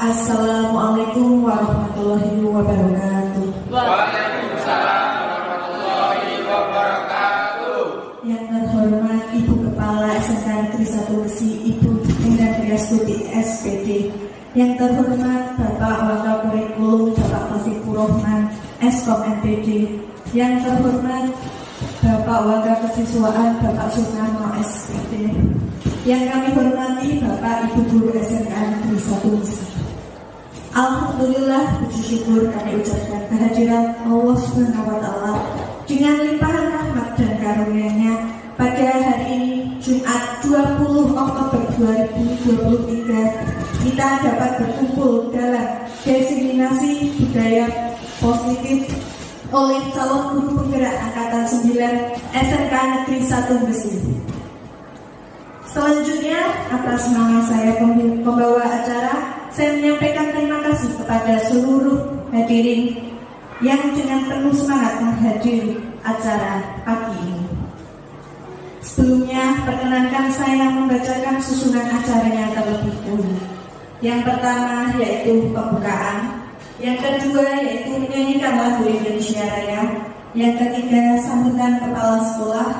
Assalamualaikum warahmatullahi wabarakatuh. Waalaikumsalam warahmatullahi wabarakatuh. Yang terhormat Ibu Kepala SMK Negeri 1 Besi, Ibu Endang Triastuti SPD. Yang terhormat Bapak Wakapurikulum Bapak Taufikur Rahman Eskom NPD. Yang terhormat Bapak Wakakesiswaan Bapak Sukarno SPD. Yang kami hormati Bapak Ibu Guru SMK Negeri 1 Besi. Alhamdulillah, puji syukur kami ucapkan kehadiran Allah Subhanahu wa Ta'ala dengan limpahan rahmat dan karunia-Nya pada hari ini Jumat 20 Oktober 2023 kita dapat berkumpul dalam diseminasi budaya positif oleh calon guru penggerak angkatan 9 SMK Negeri 1 Besi. Selanjutnya, atas nama saya pembawa acara, saya menyampaikan terima kasih kepada seluruh hadirin yang dengan penuh semangat menghadiri acara pagi ini. Sebelumnya, perkenankan saya membacakan susunan acaranya terlebih dahulu. Yang pertama yaitu pembukaan, yang kedua yaitu menyanyikan lagu Indonesia Raya, yang ketiga sambutan kepala sekolah,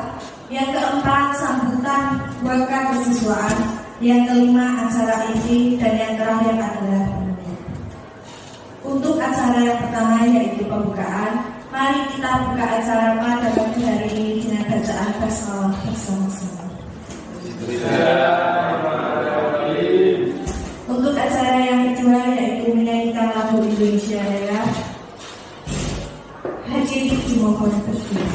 yang keempat sambutan waka kesiswaan, yang kelima acara inti, dan yang terakhir adalah penutup. Untuk acara yang pertama yaitu pembukaan, mari kita buka acara pada pagi hari ini dengan bacaan basmalah bersama-sama. Untuk acara yang kedua yaitu menyanyikan lagu Indonesia Raya, hadirin dimohon berdiri.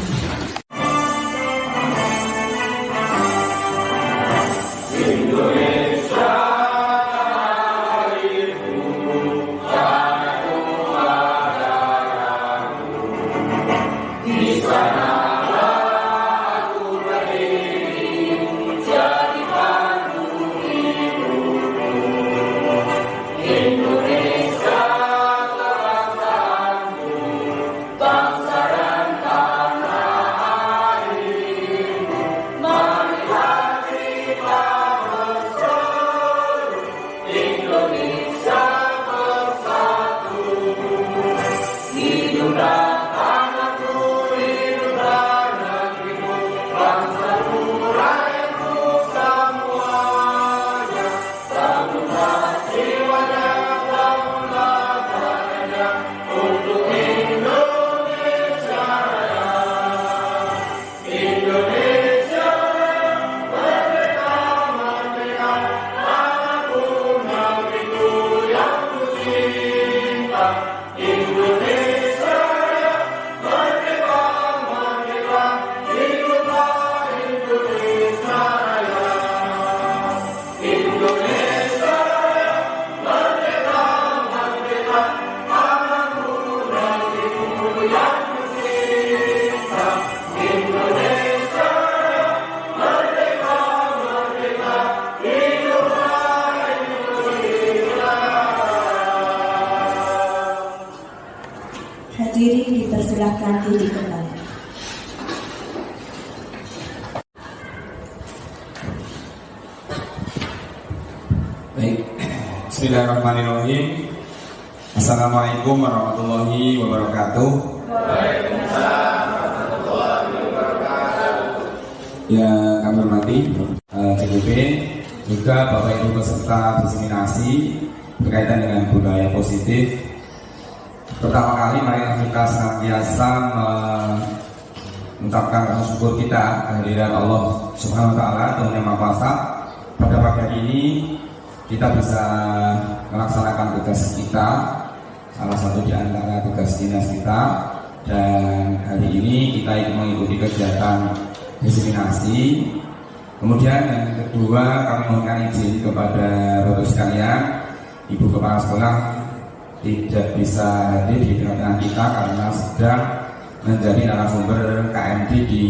Hadirin dipersilakan duduk kembali. Baik, Bismillahirrahmanirrahim. Assalamualaikum warahmatullahi wabarakatuh. Waalaikumsalam warahmatullahi wabarakatuh. Ya, kami hormati CGP, juga Bapak Ibu peserta diseminasi berkaitan dengan budaya positif. Pertama kali mari kita senantiasa mengucapkan rasa syukur kita kehadiran Allah Subhanahu wa Ta'ala Tuhan Yang Maha Kuasa. Pada pagi hari ini kita bisa melaksanakan tugas kita, salah satu di antara tugas dinas kita, dan hari ini kita ingin mengikuti kegiatan diseminasi. Kemudian yang kedua, kami mohonkan izin kepada Bapak sekalian, Ibu Kepala Sekolah tidak bisa hadir di tengah-tengah kita karena sedang menjadi narasumber KMD di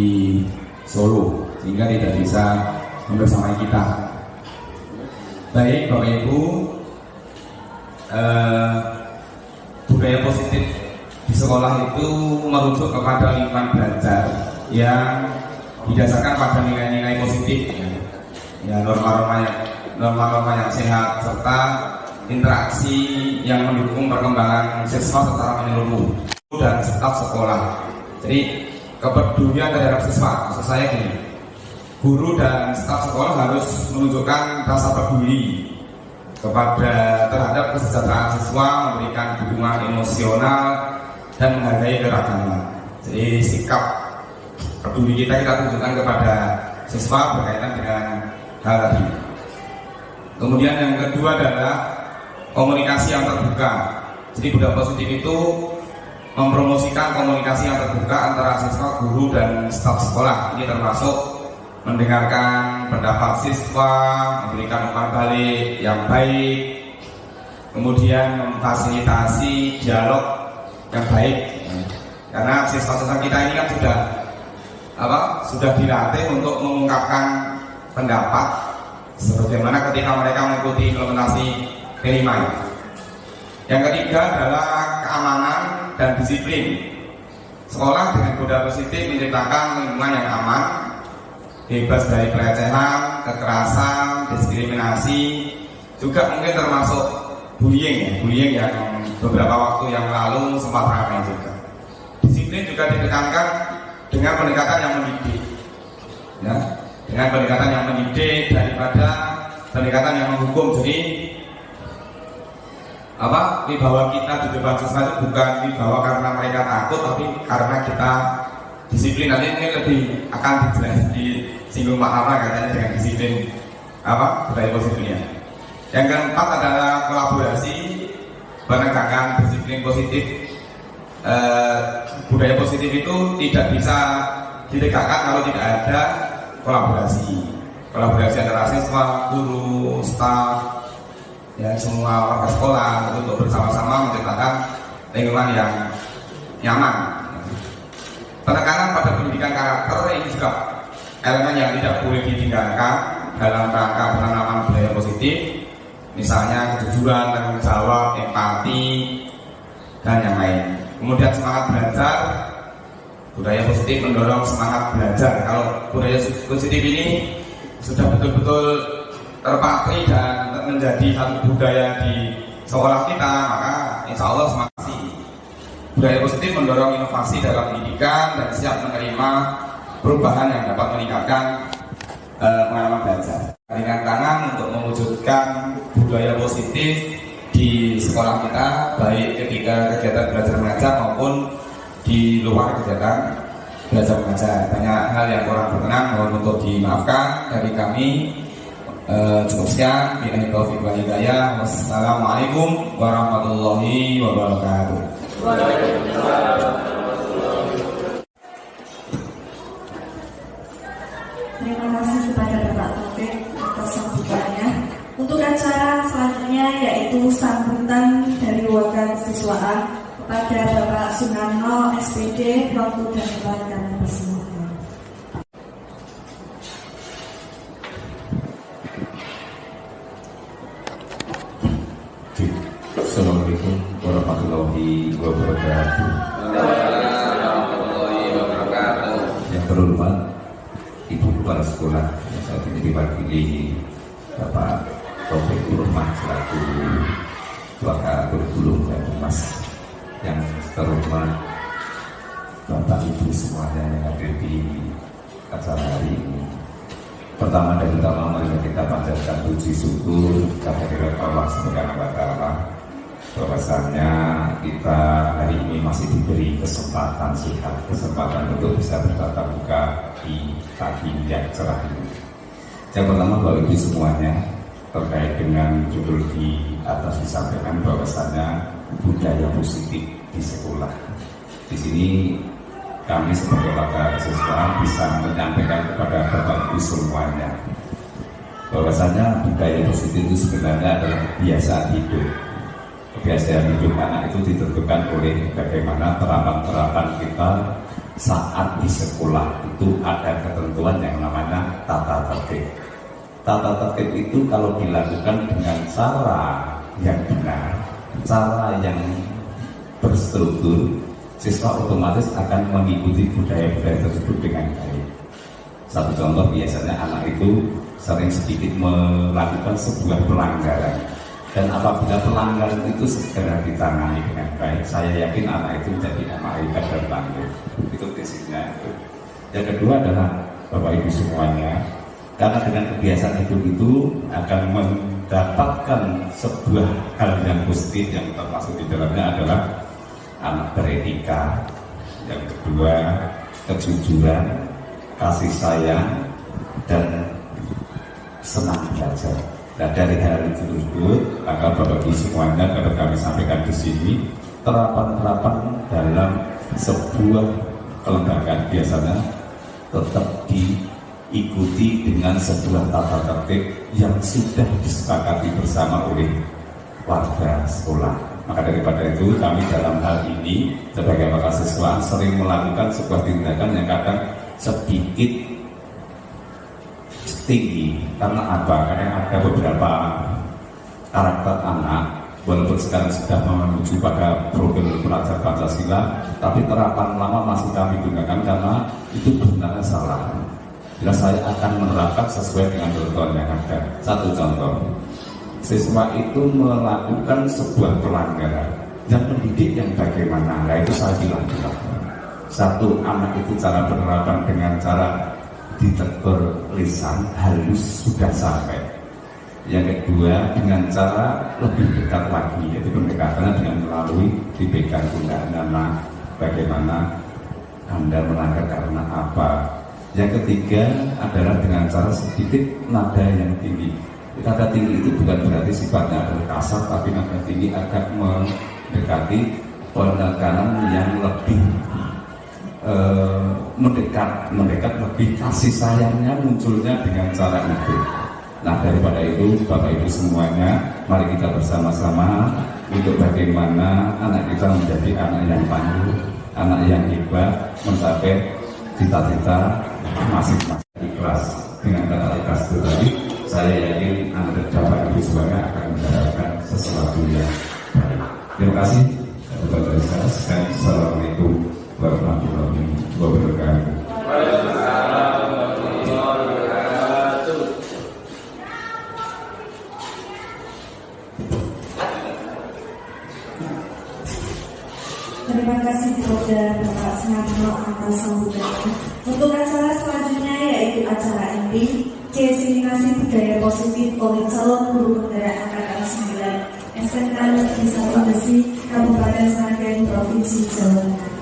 Solo, sehingga tidak bisa membersamai kita. Baik Bapak Ibu, budaya positif di sekolah itu merujuk kepada lingkungan belajar yang didasarkan pada nilai-nilai positif, ya norma-norma yang sehat serta interaksi yang mendukung perkembangan siswa secara menyeluruh dan staf sekolah. Jadi kepedulian terhadap siswa, maksud saya gini, guru dan staf sekolah harus menunjukkan rasa peduli terhadap kesejahteraan siswa, memberikan dukungan emosional dan menghargai keragaman. Jadi sikap peduli kita tunjukkan kepada siswa berkaitan dengan hal tadi. Kemudian yang kedua adalah komunikasi yang terbuka. Jadi budaya positif itu mempromosikan komunikasi yang terbuka antara siswa, guru dan staf sekolah. Ini termasuk mendengarkan pendapat siswa, memberikan umpan balik yang baik, kemudian memfasilitasi dialog yang baik. Karena siswa-siswa kita ini kan sudah dilatih untuk mengungkapkan pendapat sebagaimana ketika mereka mengikuti implementasi P5. Yang ketiga adalah keamanan dan disiplin. Sekolah dengan budaya positif menciptakan lingkungan yang aman, bebas dari pelecehan, kekerasan, diskriminasi, juga mungkin termasuk bullying yang beberapa waktu yang lalu sempat ramai juga. Disiplin juga ditekankan dengan pendekatan yang mendidik, ya, dengan pendekatan yang mendidik daripada pendekatan yang menghukum. Jadi wibawa kita di depan siswa itu bukan wibawa karena mereka takut, tapi karena kita disiplin. Nanti ini lebih akan disinggung Pak Hara katanya dengan disiplin budaya positifnya. Yang keempat adalah kolaborasi, penegakan disiplin positif. Budaya positif itu tidak bisa ditegakkan kalau tidak ada kolaborasi antara siswa, guru, staf, ya semua warga sekolah untuk bersama-sama menciptakan lingkungan yang nyaman. Penekanan pada pendidikan karakter ini juga elemen yang tidak boleh ditinggalkan dalam rangka penanaman budaya positif, misalnya kejujuran, tanggung jawab, empati, dan yang lain. Kemudian semangat belajar, budaya positif mendorong semangat belajar. Kalau budaya positif ini sudah betul-betul terpatri dan menjadi satu budaya di sekolah kita, maka insya Allah semangat. Budaya positif mendorong inovasi dalam pendidikan dan siap menerima perubahan yang dapat meningkatkan pengalaman belajar. Dengan tangan untuk mewujudkan budaya positif di sekolah kita, baik ketika kegiatan belajar mengajar maupun di luar kegiatan belajar mengajar. Banyak hal yang kurang berkenan, mohon untuk dimaafkan dari kami. Cukup sekian. Billahi taufiq wal hidayah. Wassalamualaikum warahmatullahi wabarakatuh. Terima kasih kepada Bapak Taufik atas sambutannya. Untuk acara selanjutnya yaitu sambutan dari warga kesiswaan kepada Bapak Sunarno SPD, waktu dan tempat kami persilakan. Assalamualaikum warahmatullahi wabarakatuh. Yang terhormat Ibu Kepala Sekolah yang saat ini diwakili Bapak Taufik Rahman selaku Wakil Kurikulum dan Humas. Yang terhormat Bapak Ibu semuanya yang hadir di acara hari ini. Pertama dan utama mari kita panjatkan puji syukur kehadirat Allah Subhanahu wa taala bahwasanya kita hari ini masih diberi kesempatan untuk bisa bertatap muka di pagi yang cerah ini. Yang pertama Bapak Ibu semuanya, terkait dengan judul di atas disampaikan bahwasanya budaya positif di sekolah. Di sini kami sebagai warga siswa bisa menyampaikan kepada Bapak Ibu semuanya bahwasanya budaya positif itu sebenarnya adalah kebiasaan hidup. Kebiasaan hidup anak itu ditentukan oleh bagaimana terapan-terapan kita saat di sekolah. Itu ada ketentuan yang namanya tata tertib. Tata tertib itu kalau dilakukan dengan cara yang benar, cara yang berstruktur, siswa otomatis akan mengikuti budaya-budaya tersebut dengan baik. Satu contoh, biasanya anak itu sering sedikit melakukan sebuah pelanggaran. Dan apabila pelanggaran itu segera ditangani dengan baik, saya yakin anak itu menjadi anak ibadah dan tangguh. Itu prinsipnya itu. Yang kedua adalah Bapak Ibu semuanya, karena dengan kebiasaan hidup itu akan mendapatkan sebuah hal yang positif yang termasuk di dalamnya adalah anak beretika. Yang kedua, kejujuran, kasih sayang, dan senang belajar. Nah, dari hal itu tersebut, maka Bapak Ibu semuanya dapat kami sampaikan di sini terapan-terapan dalam sebuah kelembagaan biasanya tetap diikuti dengan sebuah tata tertib yang sudah disepakati bersama oleh warga sekolah. Maka daripada itu kami dalam hal ini sebagai mahasiswa sering melakukan sebuah tindakan yang kadang sedikit tinggi. Karena apa? Karena ada beberapa karakter anak walaupun sekarang sudah menuju pada program belajar Pancasila, tapi terapan lama masih kami gunakan karena itu benar salah. Bila saya akan menerapkan sesuai dengan ketentuan yang ada. Satu contoh, siswa itu melakukan sebuah pelanggaran yang mendidik yang bagaimana? Nah itu saya bilang. Satu, anak itu cara penerapan dengan cara ditegur lisan halus sudah sampai. Yang kedua dengan cara lebih dekat lagi, yaitu pendekatannya dengan melalui dipegang pundak anak, bagaimana Anda melanggar karena apa. Yang ketiga adalah dengan cara sedikit nada yang tinggi. Nada tinggi itu bukan berarti sifatnya adalah kasar, tapi nada tinggi akan mendekati penekanan yang lebih mendekat lebih kasih sayangnya munculnya dengan cara itu. Nah daripada itu Bapak Ibu semuanya, mari kita bersama-sama untuk bagaimana anak kita menjadi anak yang tangguh, anak yang hebat, mencapai cita-cita masing-masing. Ikhlas, dengan kata ikhlas itu tadi, saya yakin anak Bapak Ibu semuanya akan mendapatkan sesuatu yang baik. Terima kasih. Assalamualaikum warahmatullahi wabarakatuh. Waalaikumsalam warahmatullahi wabarakatuh. Terima kasih kepada Bapak Sunarno atas sambutannya. Untuk acara selanjutnya yaitu acara ending Keseniasi Budaya Positif oleh calon guru penggerak angkatan 9 SMK Negeri 1 Besi Kabupaten Sragen Provinsi Jawa Tengah.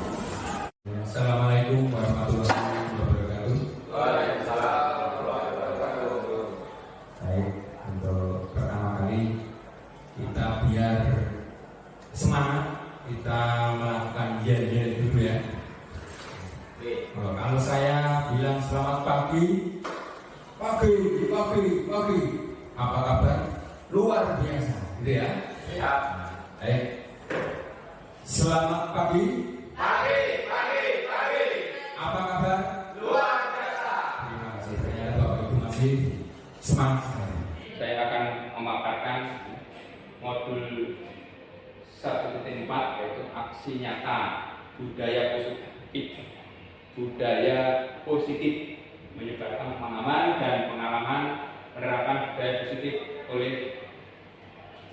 Assalamualaikum warahmatullahi wabarakatuh. Waalaikumsalam warahmatullahi wabarakatuh. Baik, untuk pertama kali kita biar semangat kita melakukan yel-yel dulu ya. Kalau saya bilang selamat pagi, apa kabar? Luar biasa, gitu ya. Siap. Baik. Selamat pagi. Apa kabar? Luar biasa. Terima kasih. Ternyata Bapak Ibu masih semangat sekali. Saya akan memaparkan modul 1.4 yaitu aksi nyata budaya positif. Budaya positif menyebarkan pemahaman dan pengalaman penerapan budaya positif oleh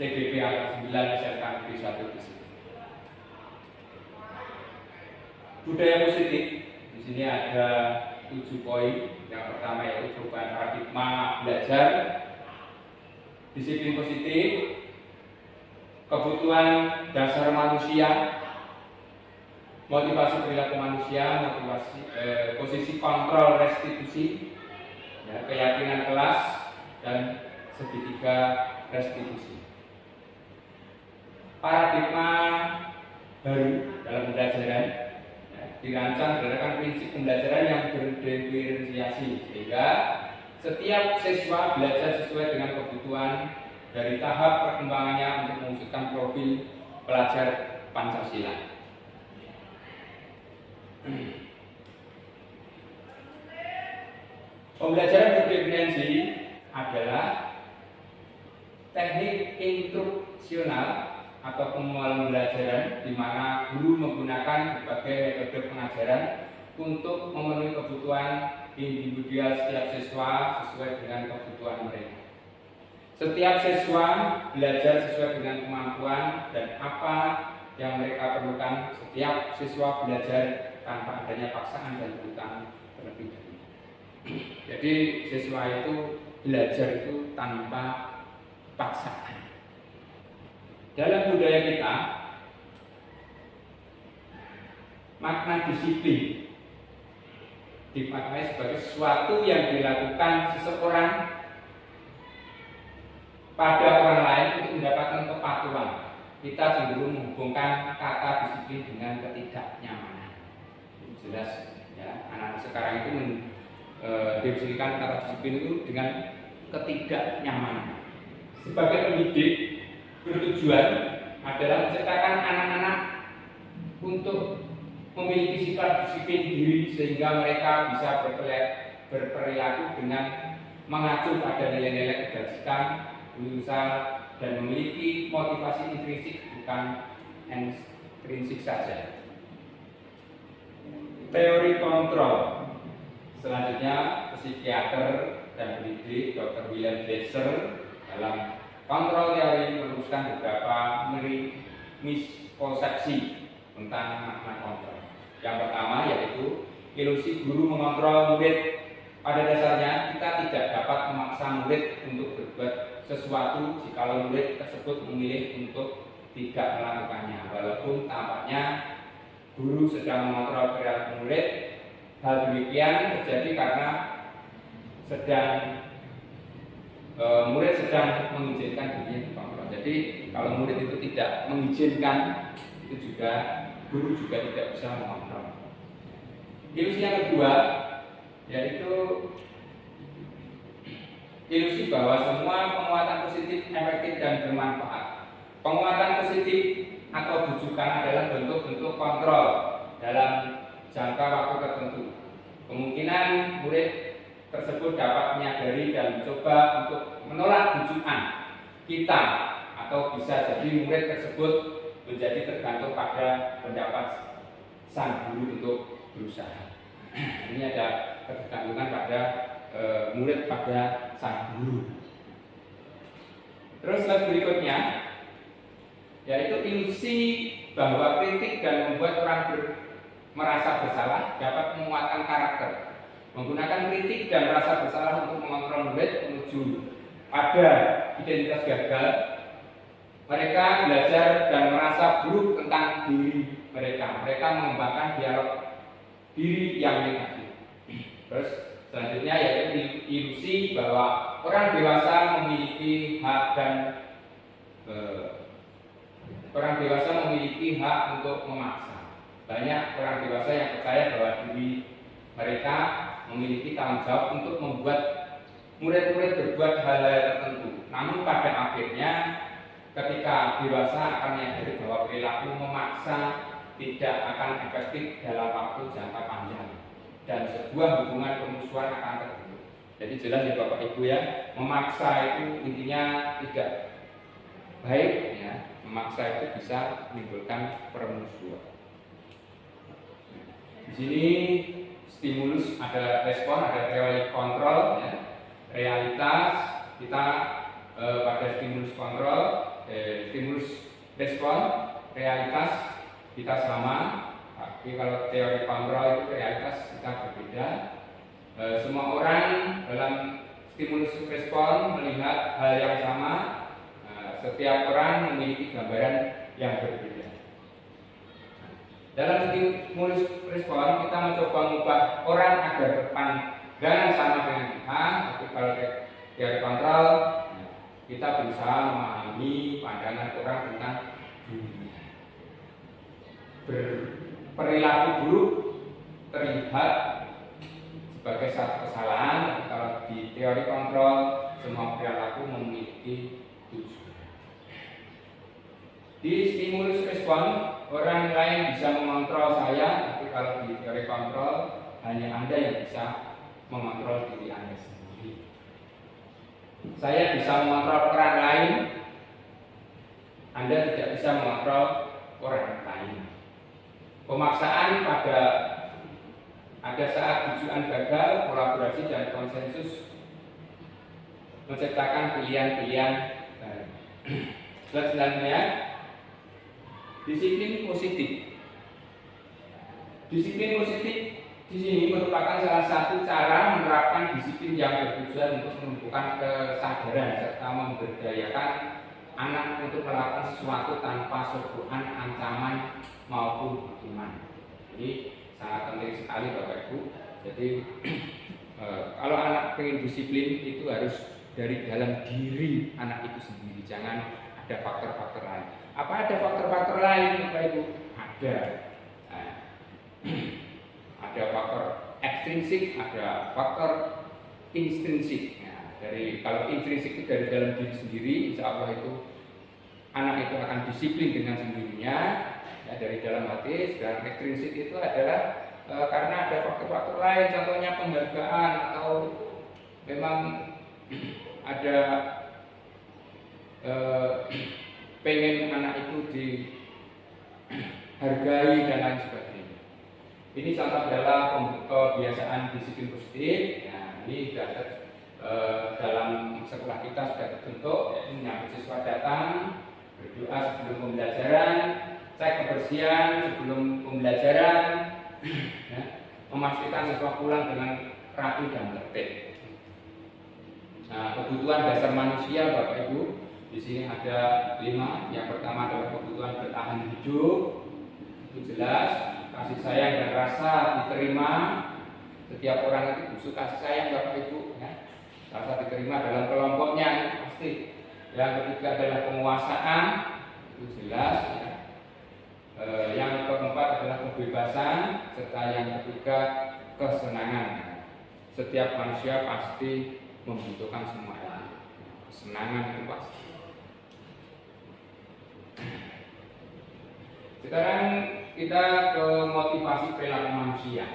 CGP Angkatan 9 SMK Negeri 1 Besi. Budaya positif di sini ada 7 poin. Yang pertama yaitu perubahan paradigma belajar, disiplin positif, kebutuhan dasar manusia, motivasi perilaku manusia, posisi kontrol restitusi, ya, keyakinan kelas, dan segitiga restitusi. Paradigma baru dalam pembelajaran dirancang berdasarkan prinsip pembelajaran yang berdiferensiasi sehingga setiap siswa belajar sesuai dengan kebutuhan dari tahap perkembangannya untuk mewujudkan profil pelajar Pancasila. Pembelajaran berdiferensi adalah teknik instruksional atau pembelajaran di mana guru menggunakan berbagai metode pengajaran untuk memenuhi kebutuhan individual setiap siswa sesuai dengan kebutuhan mereka. Setiap siswa belajar sesuai dengan kemampuan dan apa yang mereka perlukan. Setiap siswa belajar tanpa adanya paksaan dan bukan terlebih dahulu. Jadi siswa itu belajar itu tanpa paksaan. Dalam budaya kita, makna disiplin dimaknai sebagai sesuatu yang dilakukan seseorang pada orang lain untuk mendapatkan kepatuhan. Kita cenderung menghubungkan kata disiplin dengan ketidaknyamanan. Jelas ya, anak sekarang itu mendefinisikan kata disiplin itu dengan ketidaknyamanan. Sebagai pendidik bertujuan adalah menciptakan anak-anak untuk memiliki sifat disiplin diri sehingga mereka bisa berperilaku dengan mengacu pada nilai-nilai kebajikan, berusaha dan memiliki motivasi intrinsik bukan ekstrinsik saja. Teori kontrol. Selanjutnya psikiater dan pendidik Dr. William Glasser dalam kontrol teori merumuskan beberapa miskonsepsi tentang makna kontrol. Yang pertama yaitu ilusi guru mengontrol murid. Pada dasarnya kita tidak dapat memaksa murid untuk berbuat sesuatu jika murid tersebut memilih untuk tidak melakukannya. Walaupun tampaknya guru sedang mengontrol perilaku murid, hal demikian terjadi karena murid sedang mengizinkan dirinya dikontrol. Jadi kalau murid itu tidak mengizinkan, itu juga guru juga tidak bisa mengontrol. Ilusi yang kedua yaitu ilusi bahwa semua penguatan positif efektif dan bermanfaat. Penguatan positif atau bujukan adalah bentuk-bentuk kontrol dalam jangka waktu tertentu. Kemungkinan murid tersebut dapat menyadari dan mencoba untuk menolak bujukan kita, atau bisa jadi murid tersebut menjadi tergantung pada pendapat sang guru untuk berusaha. Ini ada ketergantungan pada murid pada sang guru. Terus slide berikutnya yaitu ilusi bahwa kritik dan membuat orang merasa bersalah dapat menguatkan karakter. Menggunakan kritik dan merasa bersalah untuk mengontrol murid menuju pada identitas gagal, mereka belajar dan merasa buruk tentang diri mereka. Mereka mengembangkan dialog diri yang negatif. Terus selanjutnya yaitu ilusi bahwa orang dewasa memiliki hak dan orang dewasa memiliki hak untuk memaksa. Banyak orang dewasa yang percaya bahwa diri mereka memiliki tanggung jawab untuk membuat murid-murid berbuat hal-hal tertentu. Namun pada akhirnya ketika dewasa akan menyadari bahwa perilaku memaksa tidak akan efektif dalam waktu jangka panjang dan sebuah hubungan permusuhan akan terbentuk. Jadi jelas ya Bapak Ibu ya, memaksa itu intinya tidak baik ya. Memaksa itu bisa menimbulkan permusuhan. Di sini stimulus ada respon, ada teori kontrol ya. Realitas kita pada stimulus kontrol, stimulus respon, realitas kita sama, tapi kalau teori kontrol itu realitas kita berbeda. Semua orang dalam stimulus respon melihat hal yang sama. Setiap orang memiliki gambaran yang berbeda. Dalam stimulus respon kita mencoba mengubah orang agar berpandangan sama dengan kita, tapi kalau teori kontrol kita berusaha memahami pandangan orang tentang dunia. Perilaku buruk terlihat sebagai satu kesalahan, tapi kalau di teori kontrol semua perilaku memiliki tujuan. Di stimulus respon orang lain bisa mengontrol saya, tapi kalau di teori kontrol hanya Anda yang bisa mengontrol diri Anda sendiri. Saya bisa mengontrol orang lain, Anda tidak bisa mengontrol orang lain. Pemaksaan ada saat tujuan gagal, kolaborasi dan konsensus menciptakan pilihan-pilihan baru. Selanjutnya, disiplin positif. Disiplin positif di sini merupakan salah satu cara menerapkan disiplin yang bertujuan untuk menumbuhkan kesadaran serta memberdayakan anak untuk melakukan sesuatu tanpa sebuah ancaman maupun hukuman. Ini sangat penting sekali Bapak Ibu. Jadi kalau anak ingin disiplin itu harus dari dalam diri anak itu sendiri, jangan ada faktor-faktor lain. Apa ada faktor-faktor lain Bapak Ibu? Ada. Ada faktor ekstrinsik, ada faktor intrinsik. Nah, kalau intrinsik itu dari dalam diri sendiri, insya Allah itu anak itu akan disiplin dengan sendirinya, ya, dari dalam hati. Dan ekstrinsik itu adalah karena ada faktor-faktor lain, contohnya penghargaan atau memang ada pengen anak itu dihargai dan lain sebagainya. Ini contoh adalah kebiasaan disiplin positif. Nah, ini dalam sekolah kita sudah terbentuk, yaitu menyambut siswa datang, berdoa sebelum pembelajaran, cek kebersihan sebelum pembelajaran, ya, memastikan siswa pulang dengan rapi dan tertib. Nah, kebutuhan dasar manusia Bapak Ibu, di sini ada 5. Yang pertama adalah kebutuhan bertahan hidup, itu jelas. Kasih sayang dan rasa diterima. Setiap orang itu butuh kasih sayang Bapak Ibu, ya. Rasa diterima dalam kelompoknya itu pasti. Yang ketiga adalah penguasaan, itu jelas, ya. Yang keempat adalah kebebasan, serta yang ketiga kesenangan. Setiap manusia pasti membutuhkan semua itu. Kesenangan itu pasti. Sekarang kita ke motivasi perilaku manusia.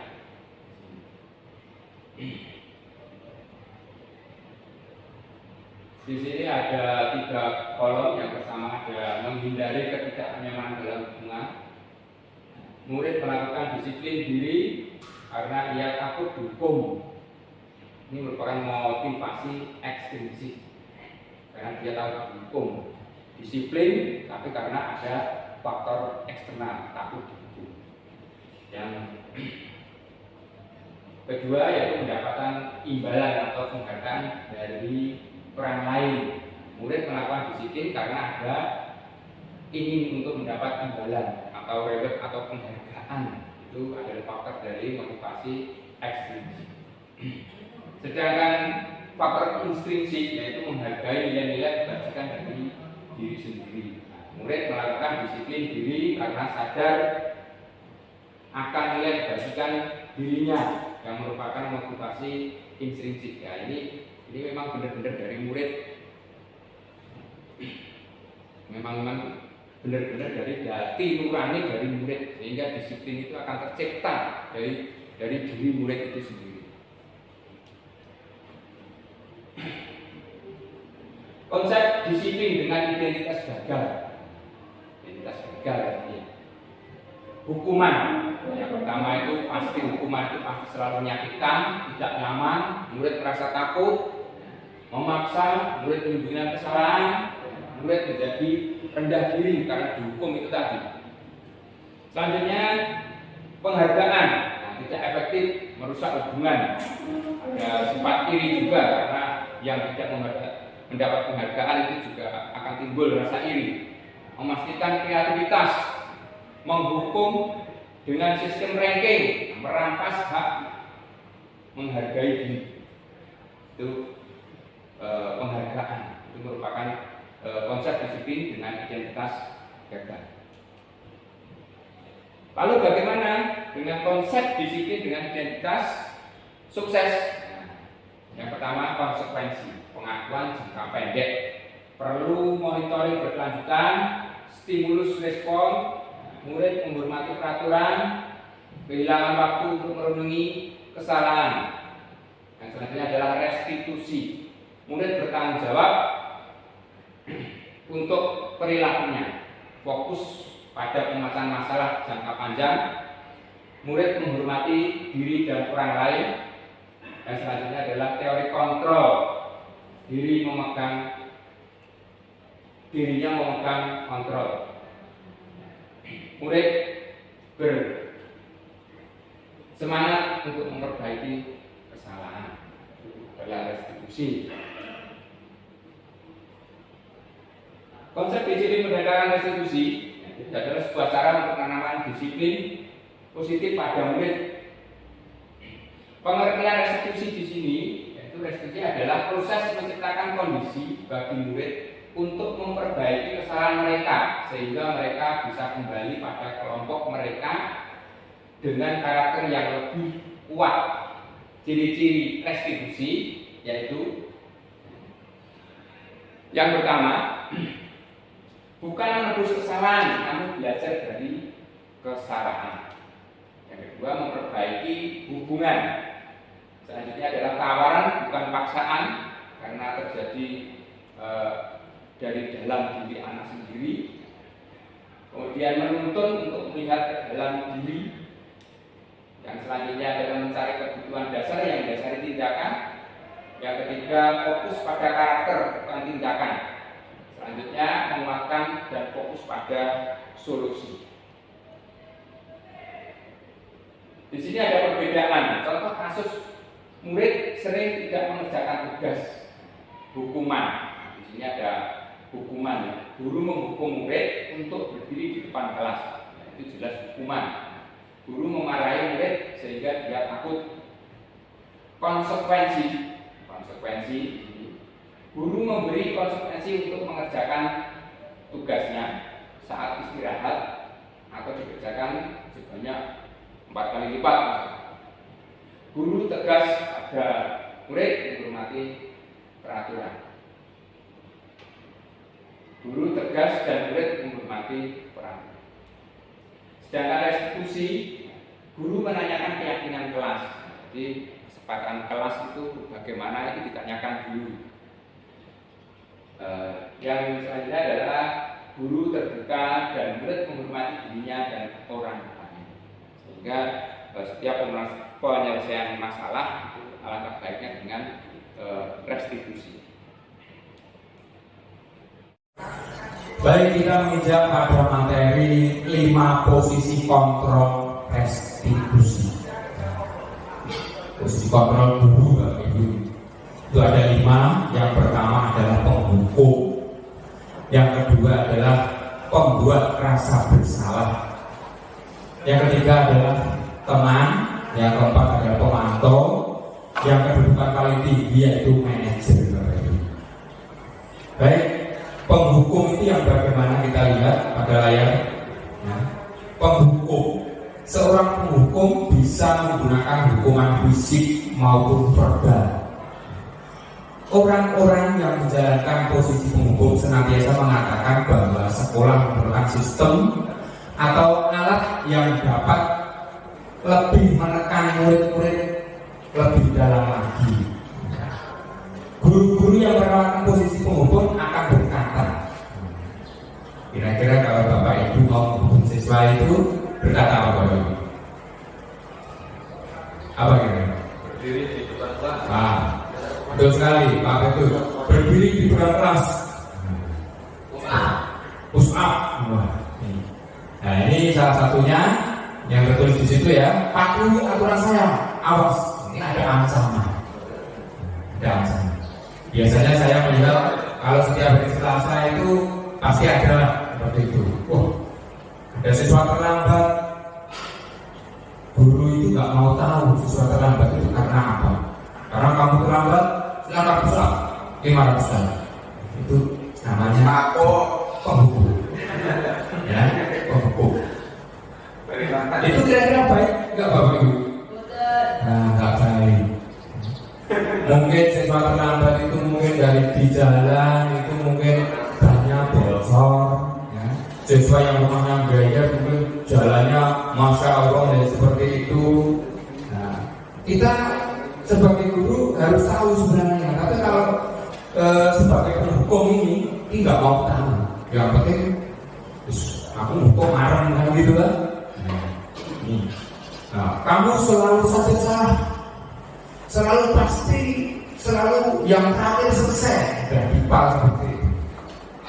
Di sini ada 3 kolom. Yang pertama ada menghindari ketidaknyamanan dalam hubungan. Murid melakukan disiplin diri karena ia takut dihukum. Ini merupakan motivasi ekstrinsik karena dia takut dihukum. Disiplin tapi karena ada faktor eksternal, takut dihukum. Yang kedua yaitu mendapatkan imbalan atau penghargaan dari orang lain. Murid melakukan disiplin karena ada ingin untuk mendapat imbalan atau reward atau penghargaan. Itu adalah faktor dari motivasi ekstrinsik. Sedangkan faktor intrinsik yaitu menghargai nilai-nilai kebajikan dari diri sendiri. Murid melakukan disiplin diri karena sadar akan nilai kebajikan dirinya yang merupakan motivasi intrinsik. Ya, ini memang benar-benar dari murid, memang benar-benar dari hati nurani dari murid, sehingga disiplin itu akan tercipta dari diri murid itu sendiri. Konsep disiplin dengan identitas gagal. Ya. Hukuman yang pertama itu pasti hukuman itu pasti selalu menyakitkan, tidak nyaman, murid merasa takut, memaksa, murid menyembunyikan kesalahan, murid menjadi rendah diri karena dihukum itu tadi. Selanjutnya penghargaan, tidak efektif, merusak hubungan. Ada sifat iri juga karena yang tidak mendapat penghargaan itu juga akan timbul rasa iri. Memastikan kreativitas, menghukum dengan sistem ranking, merampas hak menghargai diri. Itu penghargaan, itu merupakan konsep disiplin dengan identitas gagal. Lalu bagaimana dengan konsep disiplin dengan identitas sukses? Yang pertama konsekuensi, pengakuan jangka pendek, perlu monitoring berkelanjutan, stimulus respon, murid menghormati peraturan, kehilangan waktu untuk merenungi kesalahan. Yang selanjutnya adalah restitusi, murid bertanggung jawab untuk perilakunya, fokus pada pemecahan masalah jangka panjang, murid menghormati diri dan orang lain. Dan selanjutnya adalah teori kontrol, dirinya memegang kontrol. Murid bersemangat untuk memperbaiki kesalahan, adalah restitusi. Konsep disiplin berdasarkan restitusi adalah sebuah cara untuk menanamkan disiplin positif pada murid. Pengertian restitusi di sini, yaitu restitusi adalah proses menciptakan kondisi bagi murid untuk memperbaiki kesalahan mereka sehingga mereka bisa kembali pada kelompok mereka dengan karakter yang lebih kuat. Ciri-ciri restitusi yaitu yang pertama, bukan menebus kesalahan, namun belajar dari kesalahan. Yang kedua, memperbaiki hubungan. Selanjutnya adalah tawaran, bukan paksaan, karena terjadi dari dalam diri anak sendiri. Kemudian menuntun untuk melihat ke dalam diri. Yang selanjutnya adalah mencari kebutuhan dasar yang mendasari tindakan. Yang ketiga, fokus pada karakter bukan tindakan. Selanjutnya, menguatkan dan fokus pada solusi. Di sini ada perbedaan. Contoh kasus murid sering tidak mengerjakan tugas hukuman. Di sini ada hukuman. Guru menghukum murid untuk berdiri di depan kelas. Itu jelas hukuman. Guru memarahi murid sehingga dia takut. Konsekuensi. Guru memberi konsekuensi untuk mengerjakan tugasnya saat istirahat atau dikerjakan sebanyak 4 kali lipat. Guru tegas pada murid menghormati peraturan. Guru tegas dan murid menghormati peraturan. Sedangkan restitusi, guru menanyakan keyakinan kelas. Jadi kesepakatan kelas itu bagaimana itu ditanyakan dulu. Yang selanjutnya adalah guru terbuka dan murid menghormati dirinya dan orang lain. Sehingga setiap penyelesaian masalah itu alangkah baiknya dengan restitusi. Baik, kita menginjak pada materi 5 posisi kontrol restitusi. Posisi kontrol guru Bapak Ibu itu ada 5. Yang pertama adalah penghukum, yang kedua adalah pembuat rasa bersalah, yang ketiga adalah teman, yang keempat adalah pemantau, yang kedudukan paling tinggi yaitu manajer Bapak Ibu. Baik, penghukum itu yang bagaimana kita lihat pada layar. Penghukum, seorang penghukum bisa menggunakan hukuman fisik maupun verbal. Orang-orang yang menjalankan posisi penghukum senantiasa mengatakan bahwa sekolah memerlukan sistem atau alat yang dapat lebih menekan murid-murid lebih dalam lagi. Guru-guru yang merawat posisi penghukum akan berkata, kira-kira kalau Bapak Ibu mau menghukum siswa itu berkata apa Bapak Ibu? Apa kira-kira? Berdiri di depan kelas. Betul sekali, Pak Betul. Berdiri di depan kelas. Push up. Nah, ini salah satunya yang tertulis di situ ya. Patuhi aturan saya. Awas, ini ada ancaman. Ada ancaman. Biasanya saya melihat kalau setiap hari Selasa itu pasti ada seperti itu. Ada siswa terlambat. Guru itu nggak mau tahu siswa terlambat itu karena apa. Karena kamu terlambat, silakan pusat 500 kali. Itu namanya penghukum. Ya, penghukum. Itu kira-kira baik nggak Bapak Ibu? Nah, nggak baik. Mungkin siswa terlambat itu mungkin dari di jalan itu mungkin banyak bocor. Ya. Siswa yang rumahnya gaya mungkin jalannya masya Allah ya, seperti itu. Nah, kita sebagai guru harus tahu sebenarnya. Tapi kalau sebagai penghukum ini tidak mau tahu. Yang penting, aku hukum marah kan gitu kan. Nah, kamu selalu saja salah, selalu pasti selalu yang terakhir selesai dan dipal seperti itu.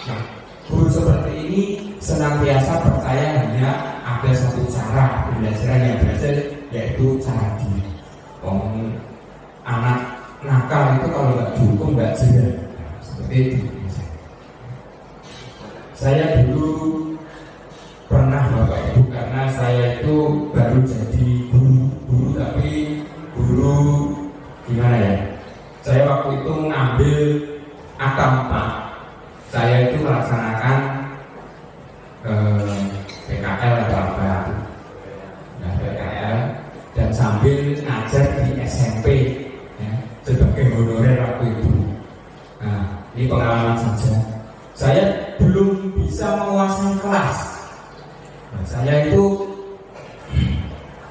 Nah, guru seperti ini senantiasa percaya hanya ada satu cara pembelajaran yang berhasil, yaitu cara dia. Anak nakal itu kalau nggak dihukum nggak jerah, seperti itu. Saya dulu pernah Bapak Ibu, karena saya itu baru jadi guru tapi guru gimana ya? Saya waktu itu mengambil AK4. Saya itu melaksanakan PKL atau apa? Nah, PKL dan sambil ngajar di SMP ya, sebagai honorer waktu itu. Nah, ini pengalaman saja. Saya belum bisa menguasai kelas. Nah, saya itu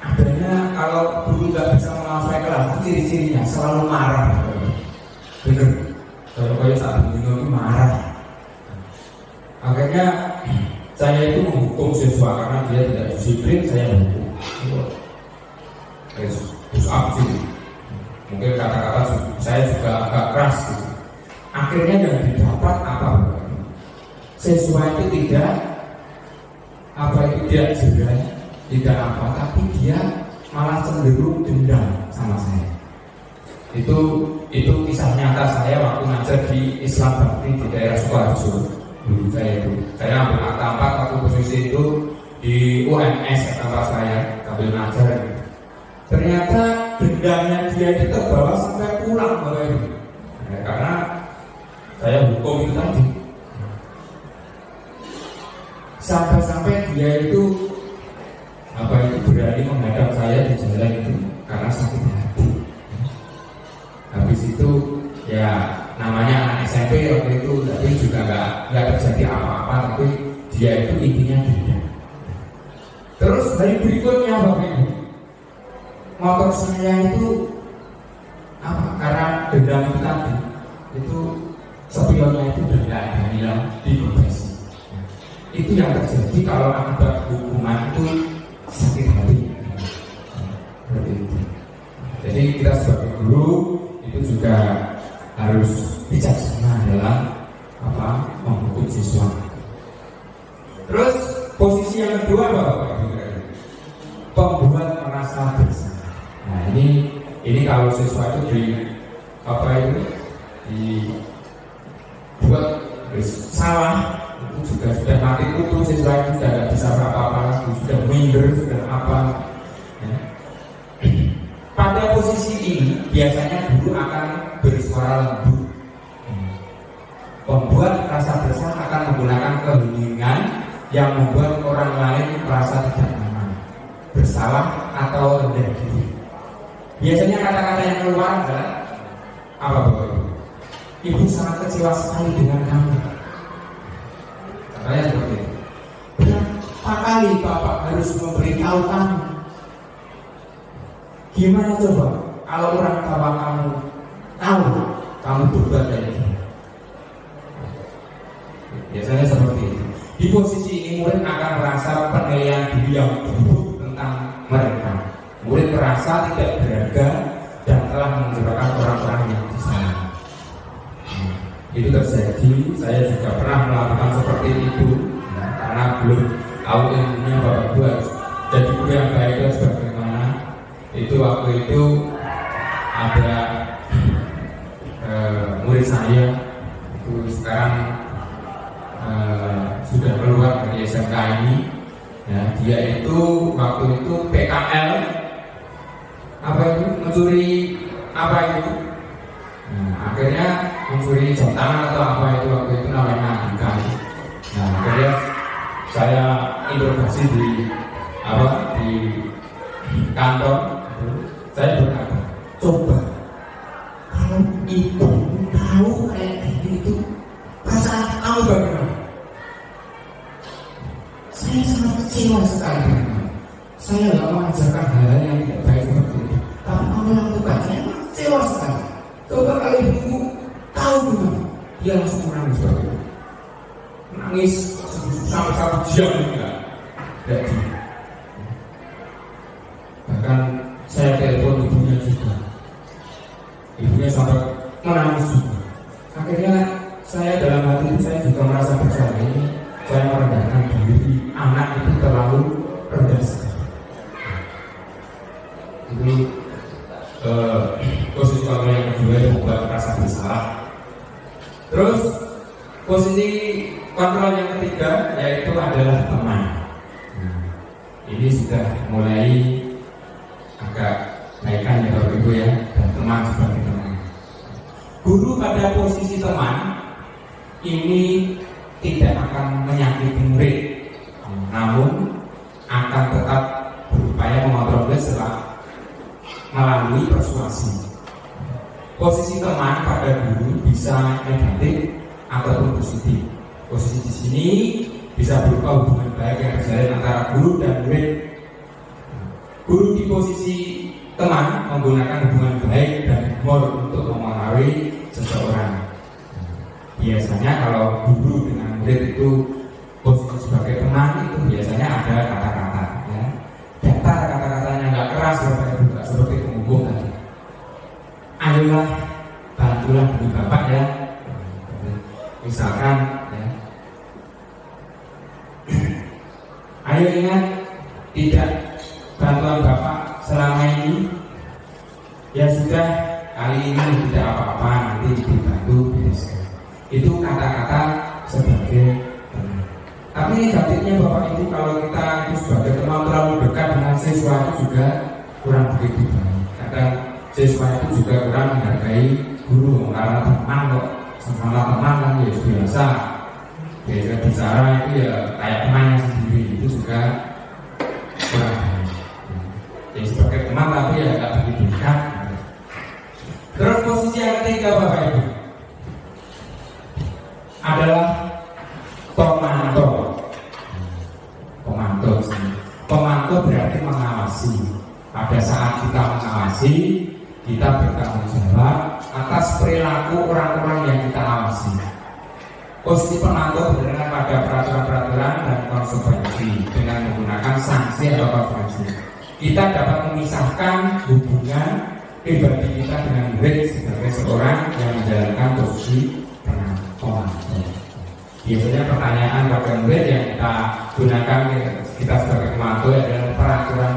adanya kalau dulu nggak bisa menguasai kelas, itu ciri-cirinya selalu marah. Bener, kalau kayak saat ini itu marah. Akhirnya saya itu menghukum siswa karena dia tidak disiplin, saya menghukum. Terus apa sih? Mungkin kata-kata saya juga agak keras gitu. Akhirnya yang didapat apa? Siswa itu tidak jerah, tidak apa, tapi dia malah cenderung dendam sama saya. Itu kisah nyata saya waktu ngajar di Islam Bakti di daerah Sukoharjo. Dulu saya ambil AK4 waktu posisi itu di UMS tempat saya sambil ngajar. Ternyata dendamnya dia itu terbawa sampai pulang Bapak Ibu. Ya, karena saya hukum itu tadi. Sampai-sampai dia itu berani menghadap saya di jalan itu karena sakit hati. Habis itu ya namanya anak SMP waktu itu, tapi juga nggak terjadi apa-apa, tapi dia itu intinya dendam. Terus hari berikutnya Bapak Ibu, motor saya itu karena dendam itu tadi, itu spionnya itu udah nggak ada, hilang, digobesi. Itu yang terjadi kalau akibat hukuman itu sakit hati. Seperti itu. Jadi kita sebagai guru itu juga harus bijaksana dalam menghukum siswa. Terus posisi yang kedua Bapak Ibu, pembuat merasa bersalah. Nah ini kalau siswa itu dibuat salah, itu juga sudah mati kutu, siswa itu sudah tidak bisa apa-apa lagi, sudah minder, sudah apa ya. Pada posisi ini biasanya guru akan bersuara lembut. Pembuat rasa bersalah akan menggunakan keheningan yang membuat orang lain merasa tidak nyaman, bersalah atau rendah diri. Biasanya kata-kata yang keluar adalah apa Bapak? Ibu sangat kecewa sekali dengan kamu. Katanya seperti itu. Berapa kali Bapak harus memberitahu kamu? Gimana coba kalau orang tua kamu tahu kamu berbuat kayak gini? Biasanya seperti itu. Di posisi ini murid akan merasa penilaian diri yang buruk tentang mereka. Murid merasa tidak berharga dan telah mengecewakan orang-orang yang di sana. Itu terjadi. Saya juga pernah melakukan seperti itu, karena belum tahu ilmunya Bapak Ibu. Jadi guru yang baik itu bagaimana? Itu waktu itu ada murid saya itu sekarang sudah keluar dari SMK ini. Ya, dia itu waktu itu PKL mencuri itu. Nah, akhirnya mencuri jam tangan atau apa itu waktu itu namanya angka. Nah, akhirnya saya interogasi di kantor. Saya berkata, coba kalau ibu tahu kayak gini itu perasaan kamu bagaimana? Saya sangat kecewa sekali. Saya nggak mengajarkan hal-hal yang tidak baik seperti itu, tapi kamu lakukan, saya kecewa sekali. Coba kalau ibu tahu gimana? Dia langsung menangis seperti itu. Menangis sampai 1 jam juga. Jadi bahkan saya telepon ibunya juga. Ibunya sampai saya dalam hati itu saya juga merasa bersalah, ini saya merendahkan diri, anak itu terlalu rendah sekali. Itu posisi kontrol yang kedua yang membuat merasa bersalah. Terus posisi kontrol yang ketiga yaitu adalah teman. Ini sudah mulai agak naikkan ya Bapak Ibu ya, dan teman sebagai teman. Guru pada posisi teman ini tidak akan menyakiti murid, namun akan tetap berupaya mengontrol setelah melalui persuasi. Posisi teman pada guru bisa negatif ataupun positif. Posisi di sini bisa berupa hubungan baik yang terjalin antara guru dan murid. Guru di posisi teman menggunakan hubungan baik dan humor untuk memengaruhi seseorang. Biasanya kalau guru dengan murid itu posisi sebagai teman itu biasanya ada kata-kata ya. Datar kata-katanya nggak keras seperti penghukum tadi. Ayolah bantulah demi Bapak ya. Misalkan ya. Ayo ingat, tidak bantuan Bapak selama ini ya sudah, kali ini tidak apa-apa, nanti dibantu bereskan. Itu kata-kata sebagai teman. Tapi negatifnya Bapak Ibu, kalau kita itu sebagai teman terlalu dekat dengan siswa itu juga kurang begitu baik. Kadang siswa itu juga kurang menghargai guru, karena teman kok sama teman kan ya biasa bicara itu ya kayak temannya sendiri, itu juga kurang baik. Jadi sebagai teman tapi ya nggak begitu dekat. Terus posisi yang ketiga Bapak Ibu adalah pemantau. Pemantau berarti mengawasi. Pada saat kita mengawasi, kita bertanggung jawab atas perilaku orang-orang yang kita awasi. Posisi pemantau berdasarkan pada peraturan-peraturan dan konsekuensi dengan menggunakan sanksi atau konsekuensi. Kita dapat memisahkan hubungan pribadi kita dengan murid sebagai seorang yang menjalankan posisi pemantau. Biasanya pertanyaan pada murid yang kita gunakan kita sebagai pemantau adalah peraturan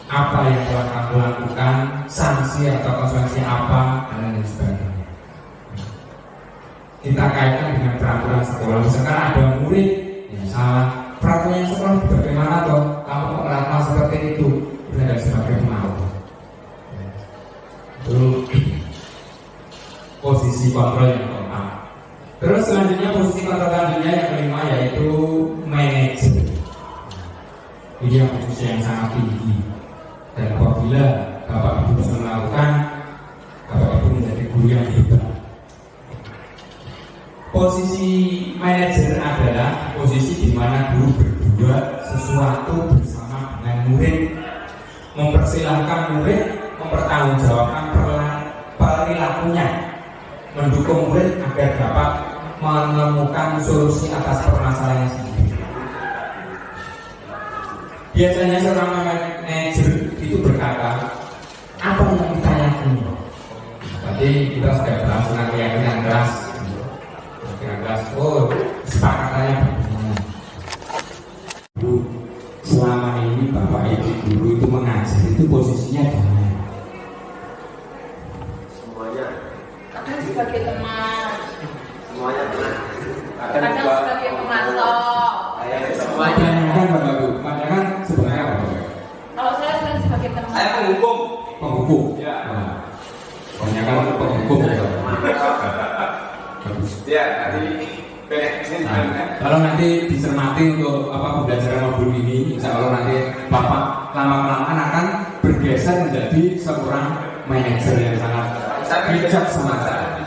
apa yang telah kamu lakukan, sanksi atau konsekuensi apa, dan lain sebagainya. Kita kaitkan dengan peraturan sekolah. Misalkan ada murid yang salah, peraturan sekolah bagaimana toh? Kamu kok melakukan seperti itu? Kita sebagai pemantau. Itu posisi kontrol yang keempat. Terus selanjutnya posisi kontrol selanjutnya yang kelima yaitu manajer. Ini yang posisi yang sangat tinggi. Dan apabila Bapak Ibu bisa melakukan, Bapak Ibu menjadi guru yang hebat. Posisi manajer adalah posisi di mana guru berbuat sesuatu bersama dengan murid, mempersilahkan murid mempertanggungjawabkan perilakunya, mendukung murid agar dapat menemukan solusi atas permasalahan sendiri. Biasanya seorang manajer itu berkata, apa yang kita yakini? Tadi kita sudah bahas tentang keyakinan keras. Oh, sepakatannya bagaimana? Selama ini Bapak Ibu guru itu mengajar itu posisinya di mana? Semuanya. Kadang sebagai teman. Semuanya teman. Kadang sebagai pemantau. Padahal kan Bapak Ibu, padahal kan sebenarnya apa? Kalau saya sering sebagai teman. Saya penghukum. Penghukum. Ya. Banyak kan penghukum. Ya, nanti kalau nanti dicermati untuk pembelajaran modul ini, insya Allah nanti Bapak lama-kelamaan akan bergeser menjadi seorang manajer yang sangat bijak sama saya.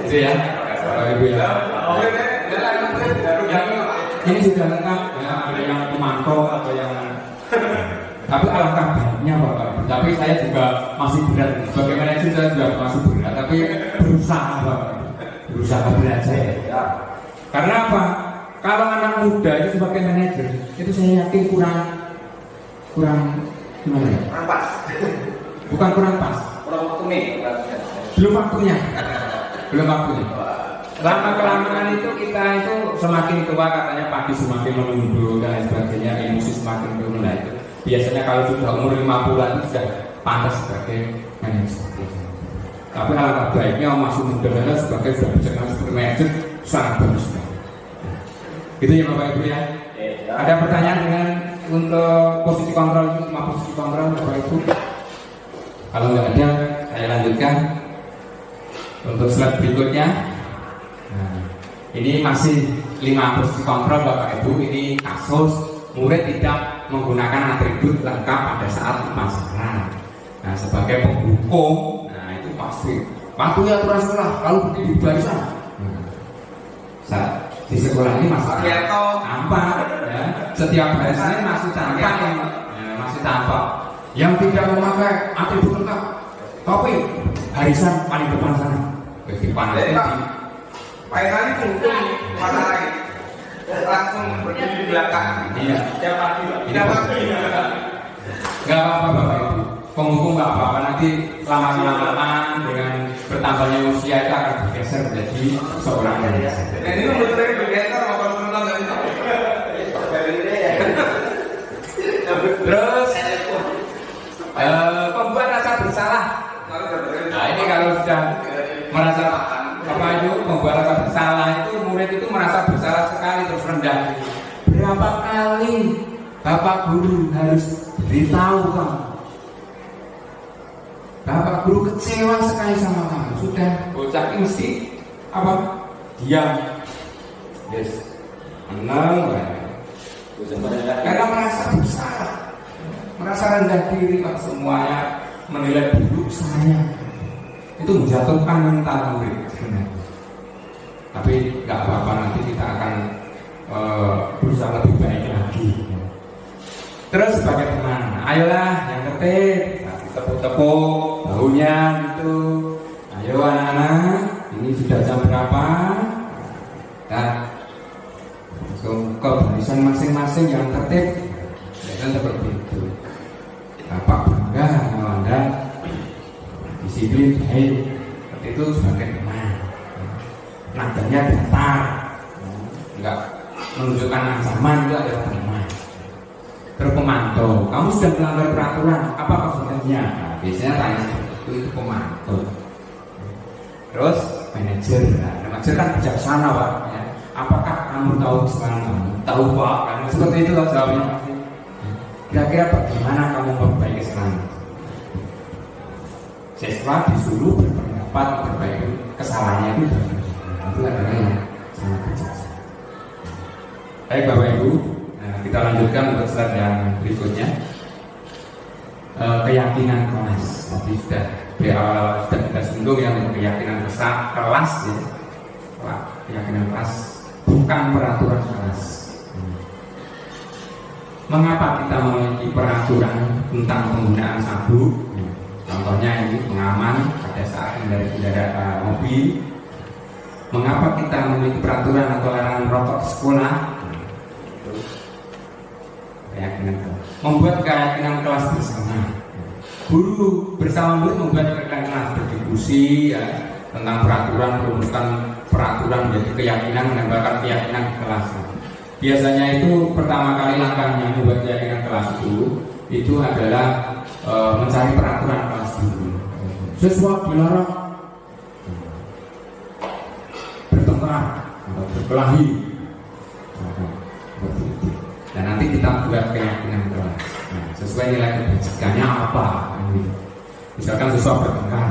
Itu ya, Bapak Ibu ya. Ini sudah lengkap ya, ada yang pemantau, ada yang tapi alangkah baiknya Bapak Ibu. Tapi saya juga masih berat sebagai manajer, saya juga masih berat, tapi berusaha Bapak Ibu. Berusaha belajar ya. Karena apa? Kalau anak muda itu sebagai manajer itu saya yakin kurang gimana ya? Kurang pas. Bukan kurang pas. Belum waktunya. Belum waktunya. Lama kelamaan itu kita itu semakin tua katanya pagi semakin menunduk dan lain sebagainya, emosi semakin turun. Nah itu biasanya kalau sudah umur 50-an itu sudah pantas sebagai manajer. Tapi alangkah baiknya masih muda sebagai sudah bicara sebagai manajer sangat bagus. Gitu ya Bapak Ibu ya. Ada pertanyaan dengan untuk posisi kontrol itu, cuma posisi kontrol Bapak Ibu? Kalau nggak ada, saya lanjutkan untuk slide berikutnya. Nah, ini masih 5 posisi kontrol Bapak Ibu. Ini kasus murid tidak menggunakan atribut lengkap pada saat upacara. Nah, sebagai penghukum, nah itu pasti patuhi aturan sekolah, lalu berdiri di barisan. Di sekolah ini masih tampak, ya. Setiap barisannya masih tampak masih tampak. Yang tidak memakai atribut lengkap, tapi barisan paling depan sana. Di depan Pak itu matahari langsung berdiri di belakang. Iya. Tidak pasti. Gak apa-apa Bapak Ibu. Penghukum gak apa-apa, nanti lama-lamaan dengan bertambahnya usia itu akan bergeser menjadi seorang manajer. Nah ini menurut bergeser apa menurut nggak bisa? Terus pembuat rasa bersalah. Nah ini kalau sudah merasa apa itu membuat rasa bersalah itu murid itu merasa bersalah sekali terus rendah. Berapa kali Bapak Guru harus beritahu kamu? Bapak Guru kecewa sekali sama kamu. Sudah bocah ini mesti apa? Diam. Yes. Tenang. Karena merasa bersalah, merasa rendah diri Pak, semuanya menilai buruk saya. Itu menjatuhkan mental murid sebenarnya. Tapi nggak apa-apa, nanti kita akan berusaha lebih baik lagi. Terus bagaimana? Ayolah yang tertib, tepuk-tepuk bahunya gitu. Ayo anak-anak, ini sudah jam berapa? Dan langsung ke barisan masing-masing yang tertib. Dan seperti itu. Bapak bangga kalau Anda disiplin baik. Seperti itu sebagai teman. Nadanya datar, enggak menunjukkan ancaman, itu adalah teman. Terus pemantau, kamu sudah melanggar peraturan, apa konsekwensinya? Nah, biasanya tanya seperti itu pemantau. Terus manajer, manajer kan bijaksana Pak. Ya. Apakah kamu tahu kesalahan kamu? Tahu Pak, kan seperti itu loh jawabnya. Kira-kira bagaimana kamu memperbaiki kesalahan? Siswa disuruh berpendapat memperbaiki kesalahannya itu adalah yang sangat bijaksana. Baik Bapak Ibu, kita lanjutkan untuk slide yang berikutnya. Keyakinan kelas. Tadi sudah kita singgung yang keyakinan kelas ya. Keyakinan kelas bukan peraturan kelas. Mengapa kita memiliki peraturan tentang penggunaan sabuk? Contohnya ini pengaman pada saat mengendarai mobil. Mengapa kita memiliki peraturan atau larangan rokok di sekolah? Keyakinan kelas. Membuat keyakinan kelas bersama. Guru bersama murid membuat keyakinan kelas, berdiskusi ya, tentang peraturan, merumuskan peraturan menjadi keyakinan, menambahkan keyakinan kelas. Biasanya itu pertama kali langkahnya membuat keyakinan kelas itu adalah mencari peraturan kelas dulu. Siswa dilarang bertengkar atau berkelahi. Dan nanti kita buat keyakinan kelas. Nah, sesuai nilai kebajikannya apa? Misalkan siswa bertengkar,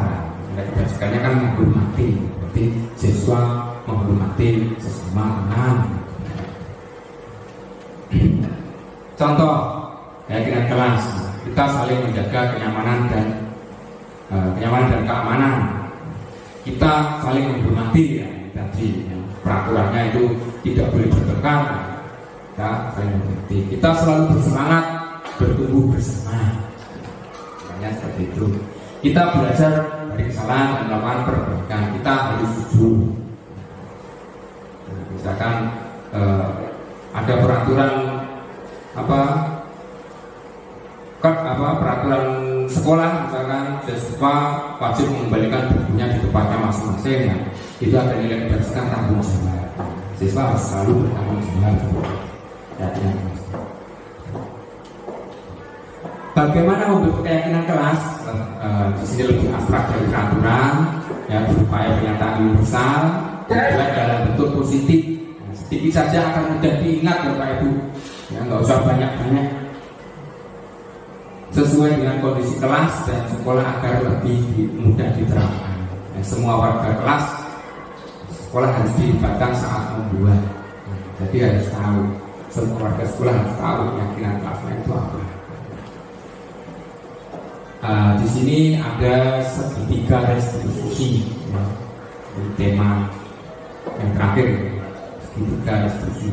nilai kebajikannya kan menghormati. Berarti siswa menghormati sesama teman. Contoh keyakinan kelas, kita saling menjaga kenyamanan dan keamanan. Kita saling menghormati ya, tadi ya, peraturannya itu tidak boleh bertengkar. Kita selalu bersemangat bertumbuh bersama. Makanya seperti itu. Kita belajar dari kesalahan dan melakukan perbaikan. Kita harus jujur. Misalkan ada peraturan peraturan sekolah, misalkan siswa wajib mengembalikan bukunya di tempatnya masing-masing. Ya. Itu ada nilai berdasarkan tanggung jawab. Siswa harus selalu bertanggung jawab. Bagaimana membentuk keyakinan kelas? Di sini lebih abstrak dari peraturan, ya berupaya pernyataan universal, juga dalam bentuk positif. Sedikit saja akan mudah diingat Bapak Ibu. Ya, nggak usah banyak-banyak. Sesuai dengan kondisi kelas dan sekolah agar lebih mudah diterapkan. Ya, semua warga kelas sekolah harus dilibatkan saat membuat. Jadi harus tahu, semua warga sekolah harus tahu keyakinan kelasnya itu apa. Di sini ada segitiga restitusi, ya. Ini tema yang terakhir, segitiga restitusi.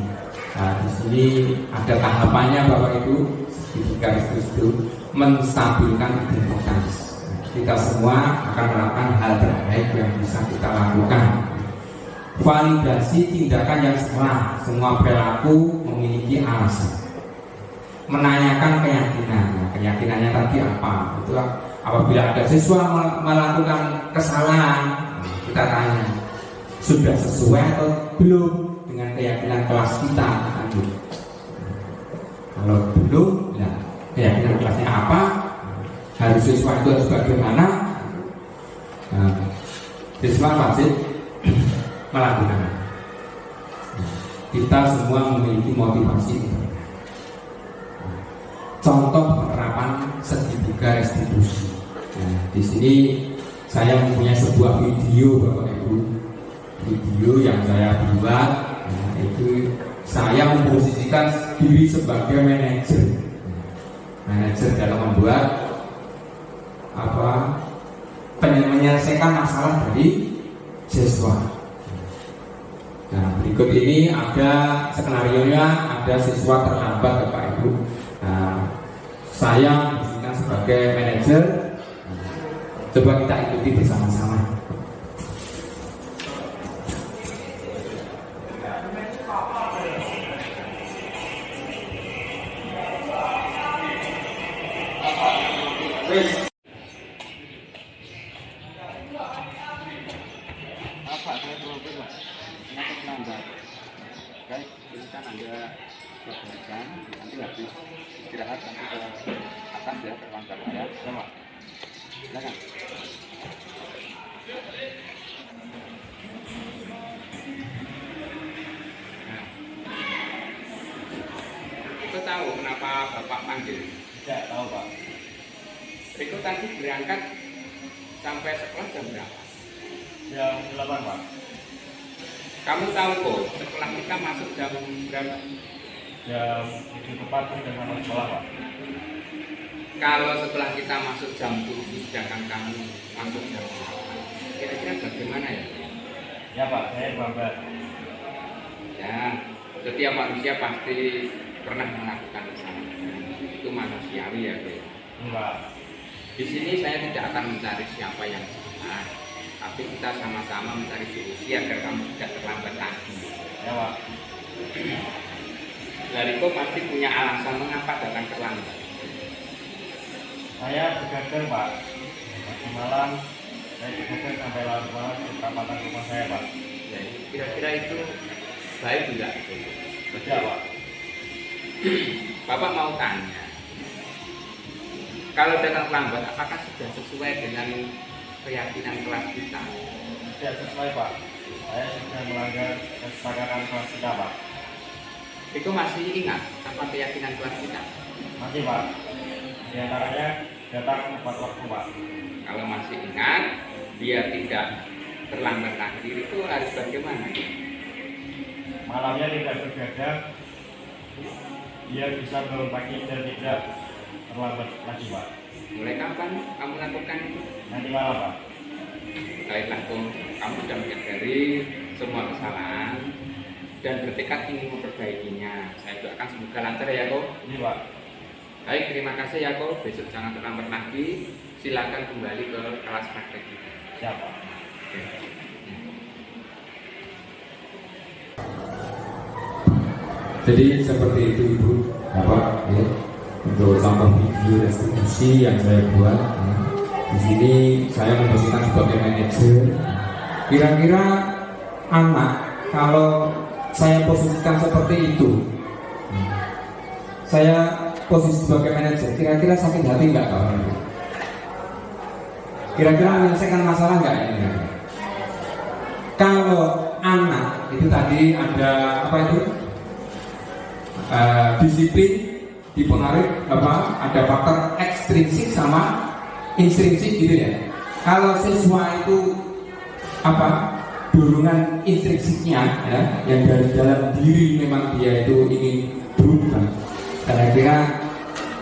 Di sini ada tahapannya Bapak Ibu. Segitiga restitusi itu menstabilkan identitas. Kita semua akan melakukan hal terbaik yang bisa kita lakukan. Validasi tindakan yang salah, semua perilaku memiliki alasan. Menanyakan keyakinannya tadi apa? Itulah apabila ada siswa melakukan kesalahan, kita tanya, sudah sesuai atau belum dengan keyakinan kelas kita? Kalau belum, ya keyakinan kelasnya apa? Harus siswa itu harus bagaimana? Siswa wajib melakukan. Kita semua memiliki motivasi. Contoh penerapan segitiga restitusi. Nah, di sini saya mempunyai sebuah video Bapak Ibu. Video yang saya buat, nah, itu saya memposisikan diri sebagai manajer. Manajer dalam membuat menyelesaikan masalah dari siswa. Nah, berikut ini ada skenario-nya, ada siswa terlambat Bapak Ibu. Nah, saya disini sebagai manajer. Coba kita ikuti bersama-sama. Guys, ini kan Anda berbarisan, nanti habis istirahat nanti ke atas ya, ke ruang guru ya, sama. Silakan. Nah, itu tahu kenapa Bapak panggil? Tidak tahu Pak. Itu tadi berangkat sampai sekolah jam berapa? Jam 8 Pak. Kamu tahu kok sekolah kita masuk jam berapa? Jam 7 tepat sudah sama sekolah Pak. Kalau setelah kita masuk jam 7 sedangkan kamu masuk jam 8, kira-kira bagaimana ya? Ya Pak, saya bangga. Ya, setiap manusia pasti pernah melakukan kesalahan. Itu manusiawi ya, Pak. Enggak. Di sini saya tidak akan mencari siapa yang salah, tapi kita sama-sama mencari solusi agar kamu tidak terlambat lagi. Ya Pak. Lariko pasti punya alasan mengapa datang terlambat. Saya begadang Pak. Pagi malam saya begadang sampai larut malam ke perapatan rumah saya Pak. Ya, kira-kira itu baik enggak? Betul Pak. Bapak mau tanya, kalau datang terlambat, apakah sudah sesuai dengan keyakinan kelas kita? Tidak sesuai Pak. Saya sudah melanggar kesepakatan kelas kita Pak. Itu masih ingat apa keyakinan kelas kita? Masih Pak. Di antaranya datang tepat waktu Pak. Kalau masih ingat, biar tidak terlambat lagi, itu harus bagaimana? Malamnya tidak begadang, dia bisa bangun pagi dan tidak terlambat lagi Pak. Mulai kapan kamu lakukan itu? Nanti malam Pak. Baiklah, kamu sudah menyadari semua kesalahan dan bertekad ingin memperbaikinya. Saya doakan semoga lancar ya, Ko. Ini Pak. Baik, terima kasih ya, Ko. Besok jangan terlambat lagi. Silakan kembali ke kelas praktek kita. Siap Pak. Jadi seperti itu Ibu, Bapak, ya, untuk contoh video restitusi yang saya buat. Ya. Di sini saya memposisikan sebagai manajer. Kira-kira anak kalau saya posisikan seperti itu, saya posisi sebagai manajer, kira-kira sakit hati nggak kawan? Kira-kira menyelesaikan masalah nggak ini? Kalau anak itu tadi ada apa itu? Disiplin dipengaruhi apa? Ada faktor ekstrinsik sama intrinsik gitu ya. Kalau siswa itu apa? Dorongan intrinsiknya ya, yang dari dalam diri memang dia itu ingin berubah. Saya kira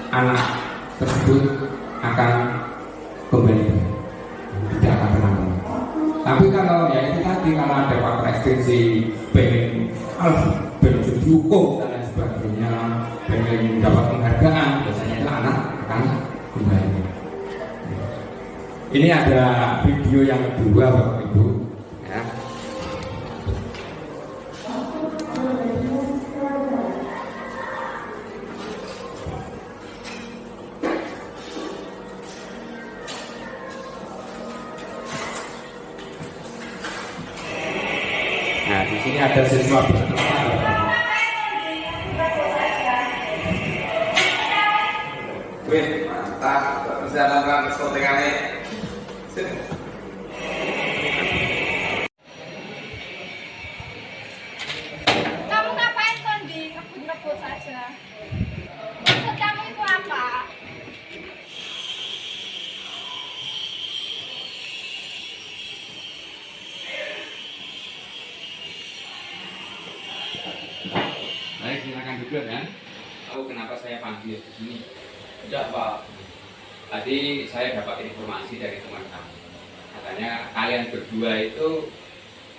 anak tersebut akan kembali, tidak akan pernah. Tapi kalau ya itu tadi, kalau ada faktor ekstrinsi, pengen dihukum dan lain sebagainya, pengen dapat penghargaan, biasanya itu anak akan kembali. Ini ada video yang kedua Bapak Ibu ya. Nah, di sini ada siswa Wih, mantap. Bisa nonton diskotekane. Kamu ngapain Kondi? Kebut-kebut saja. Maksud kamu itu apa? Baik, silakan duduk ya. Tahu kenapa saya panggil di sini? Tidak Pak. Tadi saya dapat informasi dari teman kami. Katanya kalian berdua itu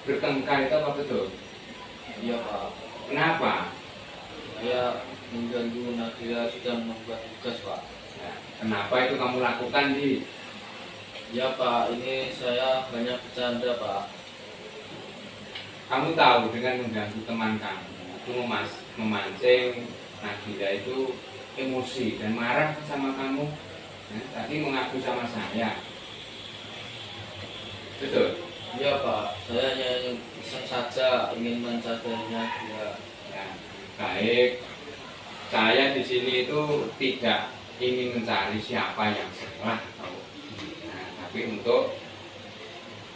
bertengkar, itu apa betul? Iya Pak. Kenapa? Saya mengganggu Nadia sedang membuat tugas Pak. Nah, kenapa itu kamu lakukan di? Ya Pak, ini saya banyak bercanda Pak. Kamu tahu dengan mengganggu teman kamu itu memancing Nadia itu emosi dan marah sama kamu. Nah, tadi mengaku sama saya. Betul? Iya Pak, saya hanya iseng saja ingin mencadangnya dia. Ya, baik. Saya di sini itu tidak ingin mencari siapa yang salah, nah, tapi untuk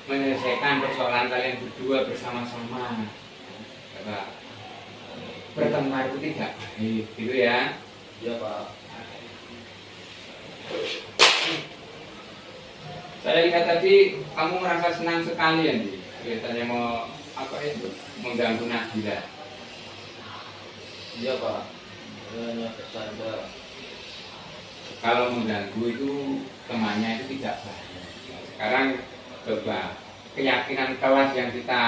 menyelesaikan persoalan kalian berdua bersama-sama. Coba bertengkar itu tidak baik, gitu ya? Iya Pak. Saya lihat tadi kamu merasa senang sekali ya, Andi. Kelihatannya mau apa itu? Mengganggu Nabila. Iya Pak, saya hanya bercanda. Kalau mengganggu itu temannya itu tidak baik. Sekarang coba keyakinan kelas yang kita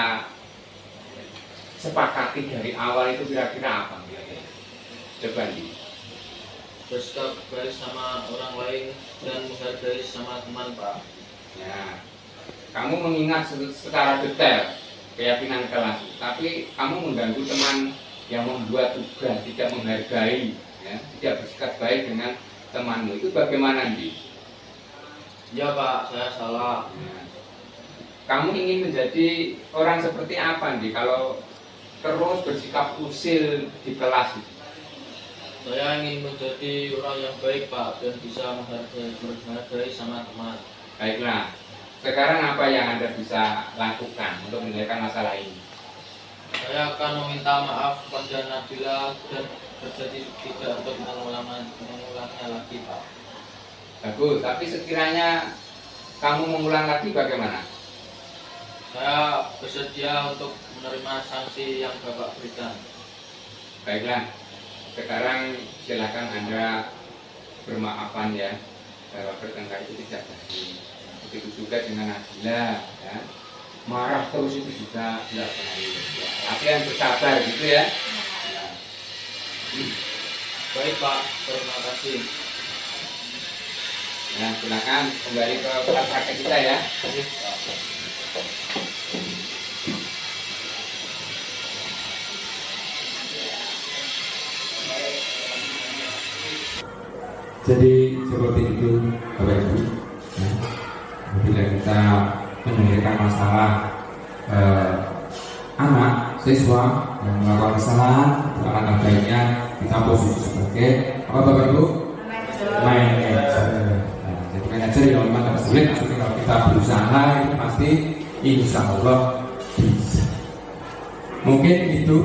sepakati dari awal itu kira-kira apa? Coba nih. Bersikap baik sama orang lain dan menghargai sama teman Pak. Ya, kamu mengingat secara detail keyakinan kelas, tapi kamu mengganggu teman yang membuat tugas, tidak menghargai, ya, tidak bersikap baik dengan temanmu, itu bagaimana Andi? Iya Pak, saya salah. Ya. Kamu ingin menjadi orang seperti apa Andi kalau terus bersikap usil di kelas? Saya ingin menjadi orang yang baik Pak dan bisa menghargai sama teman. Baiklah, sekarang apa yang Anda bisa lakukan untuk menyelesaikan masalah ini? Saya akan meminta maaf kepada Nabila dan berjanji tidak untuk mengulangnya lagi Pak. Bagus, tapi sekiranya kamu mengulang lagi bagaimana? Saya bersedia untuk menerima sanksi yang Bapak berikan. Baiklah, sekarang silakan Anda bermaafan ya, bahwa bertengkar itu tidak baik. Begitu juga dengan Nabila, ya. Marah terus itu juga tidak baik. Ya. Tapi yang bersabar gitu ya. Ya. Baik Pak, terima kasih. Nah, silakan kembali ke kelas praktek kita ya. Jadi seperti itu Bapak Ibu. Ya. kita menyelesaikan masalah anak siswa yang melakukan kesalahan, alangkah baiknya kita posisi sebagai apa Bapak Ibu? Manajer. Nah, jadi manajer yang memang agak sulit, tapi kalau kita berusaha itu pasti insya Allah bisa. Mungkin itu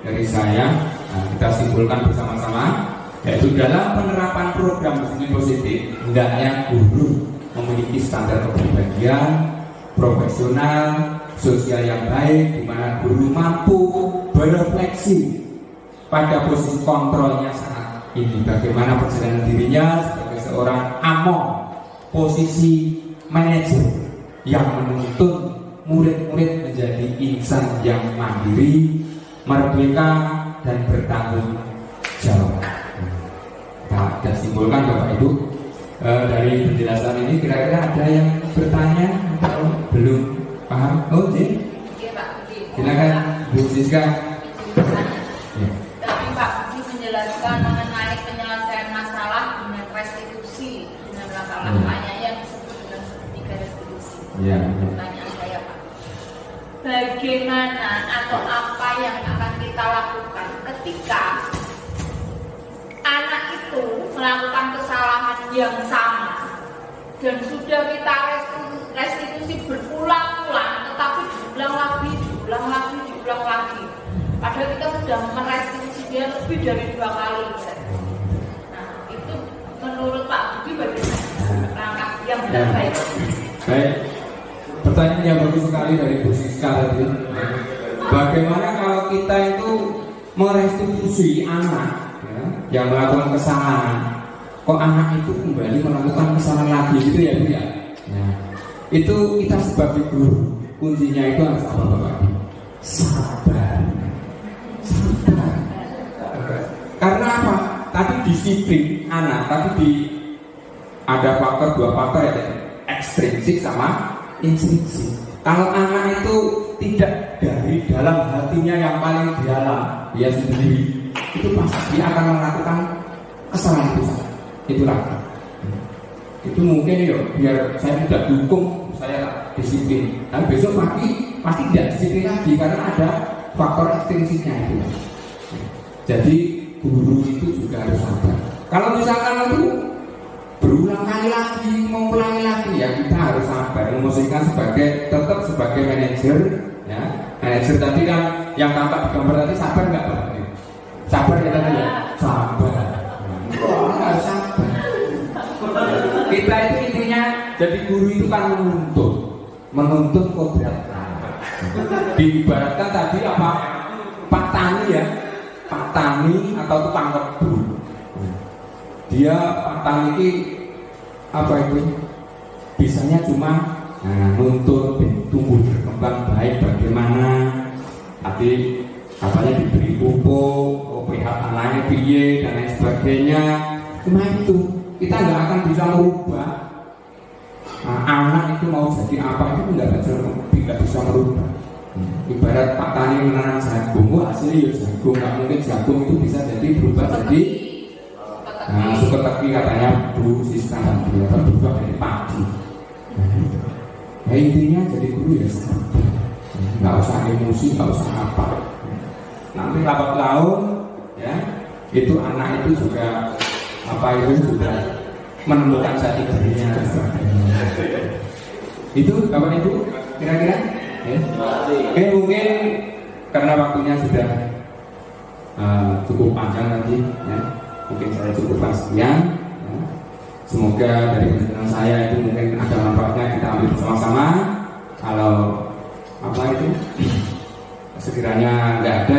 dari saya. Nah, kita simpulkan bersama-sama, yaitu dalam penerapan program disiplin positif hendaknya guru memiliki standar kepribadian profesional, sosial yang baik, di mana guru mampu berefleksi pada posisi kontrolnya saat ini, bagaimana perjalanan dirinya sebagai seorang among, posisi manajer yang menuntun murid-murid menjadi insan yang mandiri, merdeka, dan bertanggung jawab. Nah, kita simpulkan Bapak Ibu, dari penjelasan ini kira-kira ada yang bertanya atau belum paham? Oh, Jin? Silakan Bu Siska. Ya. Tapi Pak Budi menjelaskan mengenai penyelesaian masalah dengan restitusi, dengan langkah-langkahnya yang disebut dengan segitiga restitusi. Ya. Pertanyaan saya Pak, bagaimana atau apa yang akan kita lakukan ketika anak itu melakukan kesalahan yang sama dan sudah kita restitusi berulang-ulang, tetapi diulang lagi. Padahal kita sudah merestitusi dia lebih dari 2 kali. Nah, itu menurut Pak Budi bagaimana langkah yang benar baik? Baik, pertanyaan yang bagus sekali dari Bu Siska tadi. Bagaimana kalau kita itu merestitusi anak yang melakukan kesalahan, kok anak itu kembali melakukan kesalahan lagi gitu ya Bu ya? Nah, itu kita sebagai guru kuncinya itu harus apa Bapak? Sabar. Karena apa? Tadi disiplin anak, tapi ada faktor 2 faktor ya, ekstrinsik sama intrinsik. Kalau anak itu tidak dari dalam hatinya yang paling dalam dia sendiri, itu pasti dia akan melakukan kesalahan besar. Itulah. Itu mungkin ya, biar saya tidak dukung, saya disiplin. Dan besok pasti tidak disiplin lagi karena ada faktor ekstrinsiknya itu. Jadi guru itu juga harus sabar. Kalau misalkan itu berulang kali lagi, mau ulangi lagi, ya kita harus sabar. Memposisikan tetap sebagai manajer, ya. Manajer tadi kan yang tampak di gambar tadi sabar nggak Pak? Sabar ya tadi ya? Sabar. Harus sabar. Kita itu intinya jadi guru itu kan menuntut kodrat. Diibaratkan tadi apa? Pak Tani ya, Pak Tani atau tukang kebun. Dia Pak Tani ini apa itu? Bisanya cuma nuntut tumbuh berkembang baik bagaimana. Tapi katanya diberi pupuk, pihak anaknya piye dan lain sebagainya. Cuma itu kita nggak akan bisa merubah. Anak itu mau jadi apa itu nggak bisa merubah. Ibarat Pak Tani menanam jagung, hasilnya ya jagung, nggak mungkin jagung itu bisa jadi berubah jadi suka teki katanya Bu Siska atau berubah dari padi. Intinya jadi guru ya sabar, nggak usah emosi, nggak usah apa. Nanti lambat laun ya itu anak itu juga apa itu sudah menemukan jati dirinya. Itu Bapak Ibu kira-kira ya? Oke, mungkin karena waktunya sudah cukup panjang nanti ya. Mungkin saya cukupkan sekian ya. Semoga dari penjelasan saya itu mungkin ada manfaatnya, kita ambil bersama-sama. Kalau apa itu sekiranya nggak ada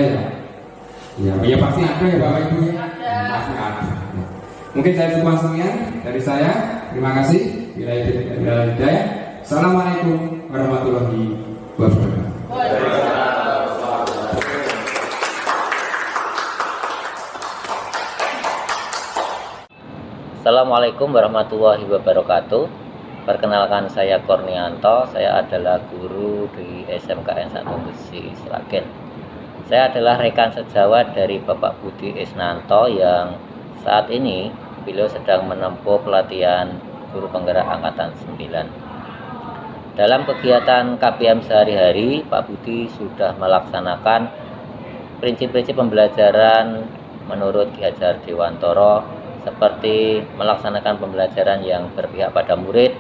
ya pasti ada ya Bapak Ibu ya. Pasti ada. Mungkin saya cukupkan sekian dari saya. Terima kasih. Assalamualaikum warahmatullahi wabarakatuh. Assalamualaikum warahmatullahi wabarakatuh. Perkenalkan, saya Kornianto. Saya adalah guru di SMKN 1 Besi Sragen. Saya adalah rekan sejawat dari Bapak Budi Isnanto yang saat ini beliau sedang menempuh pelatihan guru penggerak angkatan 9. Dalam kegiatan KPM sehari-hari, Pak Budi sudah melaksanakan prinsip-prinsip pembelajaran menurut Ki Hajar Dewantoro, seperti melaksanakan pembelajaran yang berpihak pada murid,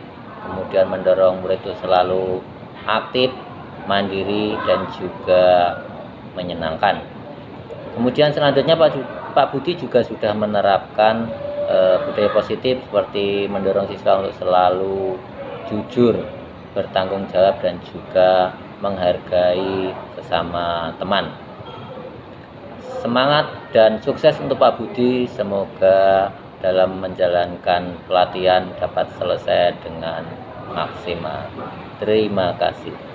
kemudian mendorong murid itu selalu aktif, mandiri, dan juga menyenangkan. Kemudian selanjutnya Pak Budi juga sudah menerapkan budaya positif seperti mendorong siswa untuk selalu jujur, bertanggung jawab, dan juga menghargai sesama teman. Semangat dan sukses untuk Pak Budi, semoga dalam menjalankan pelatihan dapat selesai dengan maksimal. Terima kasih.